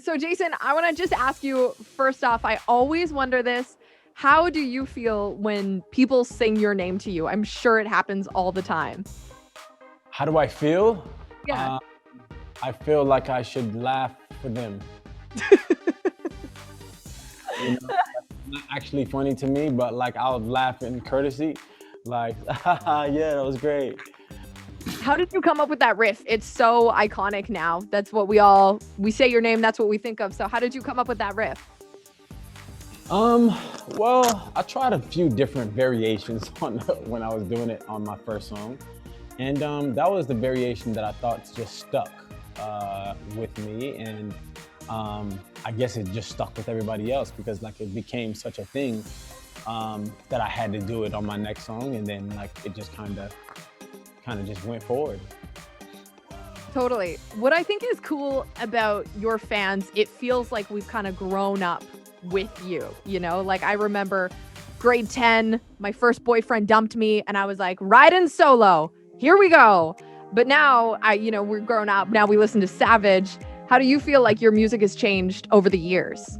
So, Jason, I want to just ask you first off, I always wonder this. How do you feel when people sing your name to you? I'm sure it happens all the time. How do I feel? Yeah. Uh, I feel like I should laugh for them. You know, that's not actually funny to me, but like I'll laugh in courtesy, like, yeah, that was great. How did you come up with that riff? It's so iconic now. That's what we say your name, that's what we think of. So, how did you come up with that riff? Um, well, I tried a few different variations on when I was doing it on my first song, and that was the variation that I thought just stuck with me, and I guess it just stuck with everybody else because like it became such a thing that I had to do it on my next song, and then like it just kind of just went forward. Totally. What I think is cool about your fans, it feels like we've kind of grown up with you, Like I remember grade 10, my first boyfriend dumped me and I was like, riding solo. Here we go. But now we're grown up. Now we listen to Savage. How do you feel like your music has changed over the years?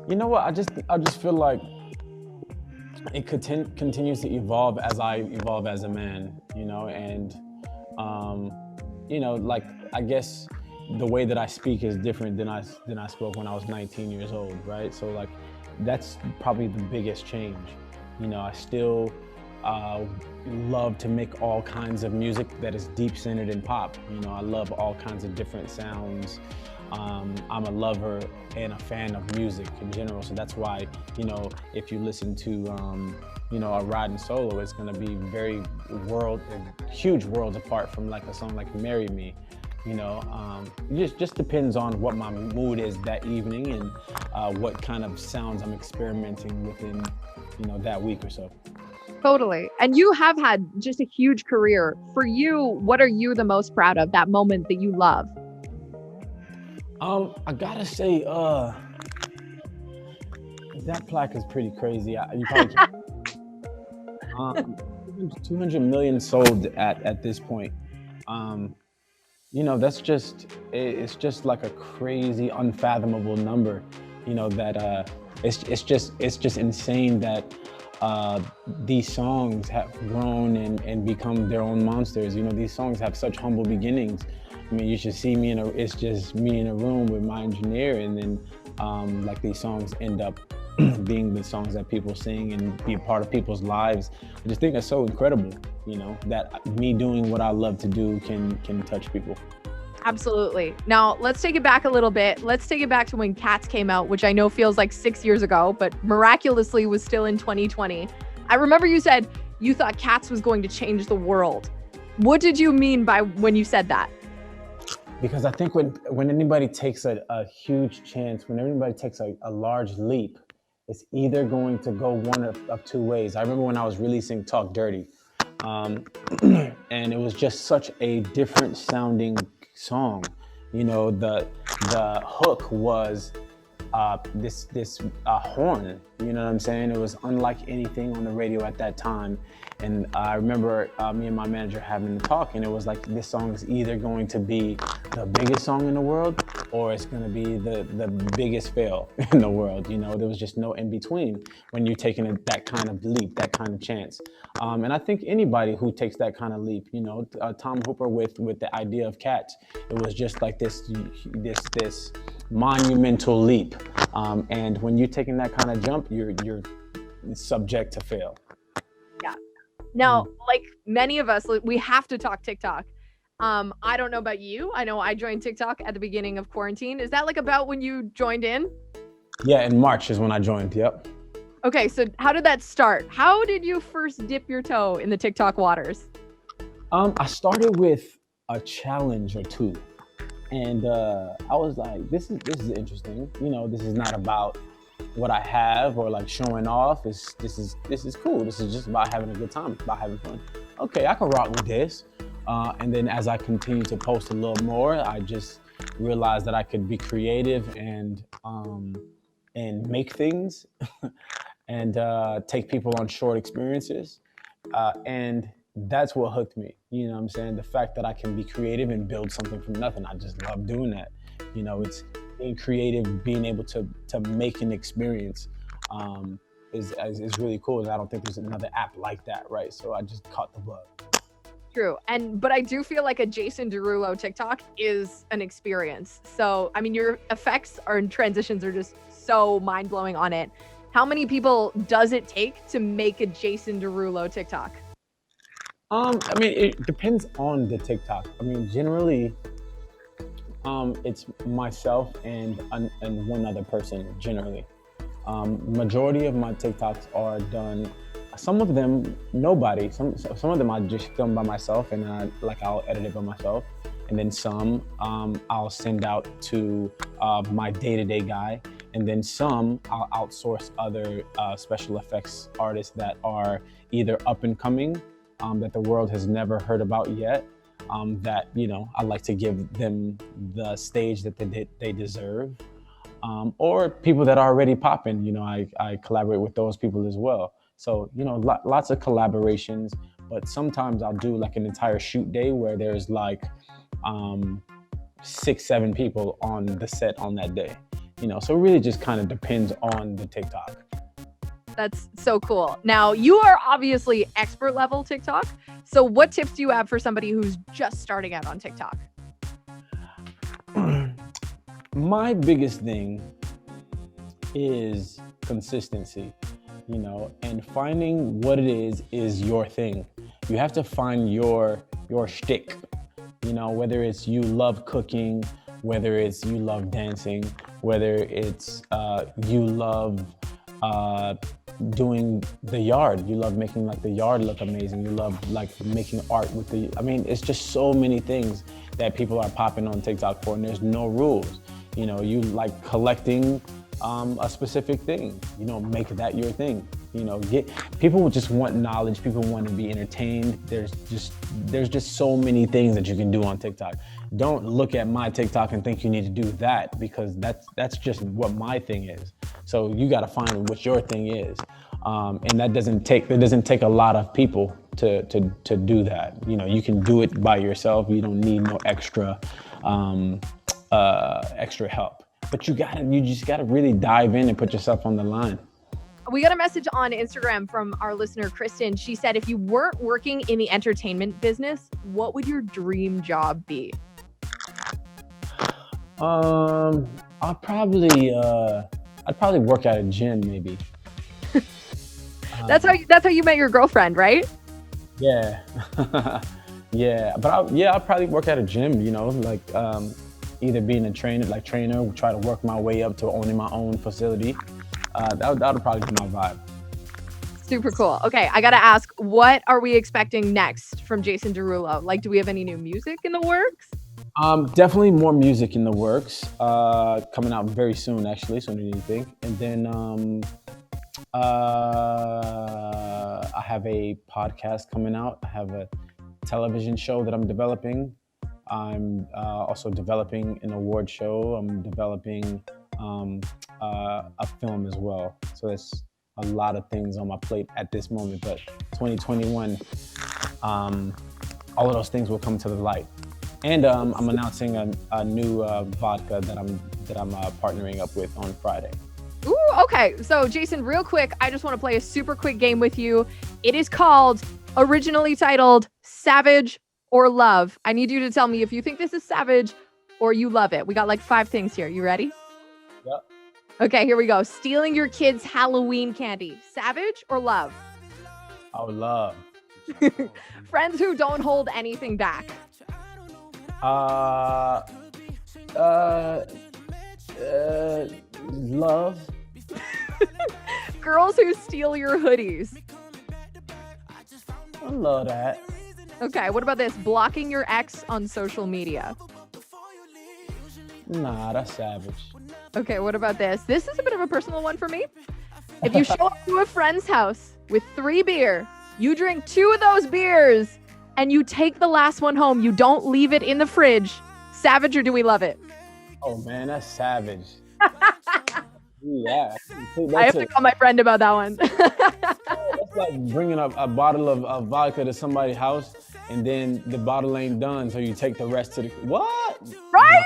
You know what? I just feel like it continues to evolve as I evolve as a man, and um, like I guess the way that I speak is different than I spoke when I was 19 years old, right? So like that's probably the biggest change. I still uh, love to make all kinds of music that is deep centered in pop. I love all kinds of different sounds. I'm a lover and a fan of music in general, so that's why if you listen to a riding solo, it's going to be very huge worlds apart from like a song like "Marry Me." It just depends on what my mood is that evening and what kind of sounds I'm experimenting within that week or so. Totally. And you have had just a huge career. For you, what are you the most proud of? That moment that you love? I gotta say, that plaque is pretty crazy. You probably um, 200 million sold at this point. Um, that's it's just like a crazy, unfathomable number. That it's just insane that these songs have grown and become their own monsters. These songs have such humble beginnings. I mean, you should see me it's just me in a room with my engineer, and then like these songs end up being the songs that people sing and be a part of people's lives. I just think that's so incredible, that me doing what I love to do can touch people. Absolutely. Now, let's take it back a little bit. Let's take it back to when Cats came out, which I know feels like 6 years ago, but miraculously was still in 2020. I remember you said you thought Cats was going to change the world. What did you mean by when you said that? Because I think when anybody takes a huge chance, when anybody takes a large leap, it's either going to go one of two ways. I remember when I was releasing Talk Dirty, um, and it was just such a different sounding song. The hook was this horn. You know what I'm saying? It was unlike anything on the radio at that time. And I remember me and my manager having a talk, and it was like this song is either going to be the biggest song in the world, or it's going to be the biggest fail in the world. There was just no in between when you're taking that kind of leap, that kind of chance. And I think anybody who takes that kind of leap, Tom Hooper with the idea of Cats, it was just like this monumental leap. And when you're taking that kind of jump, you're subject to fail. Yeah. Now, like many of us, we have to talk TikTok. I don't know about you. I know I joined TikTok at the beginning of quarantine. Is that like about when you joined in? Yeah, in March is when I joined. Yep. Okay, so how did that start? How did you first dip your toe in the TikTok waters? I started with a challenge or two, and I was like, this is interesting. This is not about what I have or like showing off. This is cool. This is just about having a good time, about having fun. Okay, I can rock with this. And then as I continued to post a little more, I just realized that I could be creative and make things and take people on short experiences. And that's what hooked me. You know what I'm saying? The fact that I can be creative and build something from nothing. I just love doing that. It's being creative, being able to make an experience is really cool. And I don't think there's another app like that, right? So I just caught the bug. True. But I do feel like a Jason Derulo TikTok is an experience. So, I mean, your effects and transitions are just so mind-blowing on it. How many people does it take to make a Jason Derulo TikTok? I mean, it depends on the TikTok. I mean, generally, it's myself and one other person generally. Majority of my TikToks are done. Some of them nobody. Some of them I just film by myself and I'll edit it by myself, and then some I'll send out to my day-to-day guy, and then some I'll outsource other special effects artists that are either up and coming, that the world has never heard about yet. That I like to give them the stage that they deserve, or people that are already popping. I collaborate with those people as well. So lots of collaborations, but sometimes I'll do like an entire shoot day where there's like 6-7 people on the set on that day. So it really just kind of depends on the TikTok. That's so cool. Now, you are obviously expert level TikTok. So what tips do you have for somebody who's just starting out on TikTok? My biggest thing is consistency, and finding what it is your thing. You have to find your shtick, whether it's you love cooking, whether it's you love dancing, whether it's you love doing the yard. You love making like the yard look amazing. You love like making art with it's just so many things that people are popping on TikTok for, and there's no rules. You like collecting a specific thing, make that your thing. People just want knowledge. People want to be entertained. There's just so many things that you can do on TikTok. Don't look at my TikTok and think you need to do that, because that's just what my thing is. So you got to find what your thing is, and that doesn't take a lot of people to do that. You can do it by yourself. You don't need no extra help. But you just gotta really dive in and put yourself on the line. We got a message on Instagram from our listener, Kristen. She said, if you weren't working in the entertainment business, what would your dream job be? I'd probably work at a gym, maybe. That's how you met your girlfriend, right? Yeah. Yeah, but I'll probably work at a gym, either being a trainer, try to work my way up to owning my own facility. That would probably be my vibe. Super cool. Okay, I gotta ask, what are we expecting next from Jason Derulo? Like, do we have any new music in the works? Definitely more music in the works. Coming out very soon, actually, sooner than you think. And then I have a podcast coming out. I have a television show that I'm developing. I'm also developing an award show. I'm developing a film as well. So there's a lot of things on my plate at this moment, but 2021, all of those things will come to the light. And I'm announcing a new vodka that I'm partnering up with on Friday. Ooh, okay. So Jason, real quick, I just want to play a super quick game with you. It is originally titled Savage or Love. I need you to tell me if you think this is savage or you love it. We got like 5 things here. You ready? Yep. Okay, here we go. Stealing your kids' Halloween candy. Savage or love? Oh, love. Friends who don't hold anything back. Love. Girls who steal your hoodies. I love that. Okay, what about this? Blocking your ex on social media. Nah, that's savage. Okay, what about this? This is a bit of a personal one for me. If you show up to a friend's house with 3 beer, you drink 2 of those beers, and you take the last one home, you don't leave it in the fridge. Savage or do we love it? Oh man, that's savage. Yeah. I have to call my friend about that one. That's like bringing up a bottle of vodka to somebody's house, and then the bottle ain't done, so you take the rest to the... What? Right?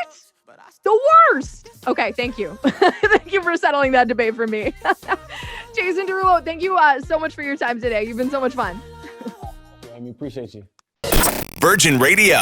The worst. Okay, thank you. Thank you for settling that debate for me. Jason Derulo, thank you so much for your time today. You've been so much fun. Amy, appreciate you. Virgin Radio.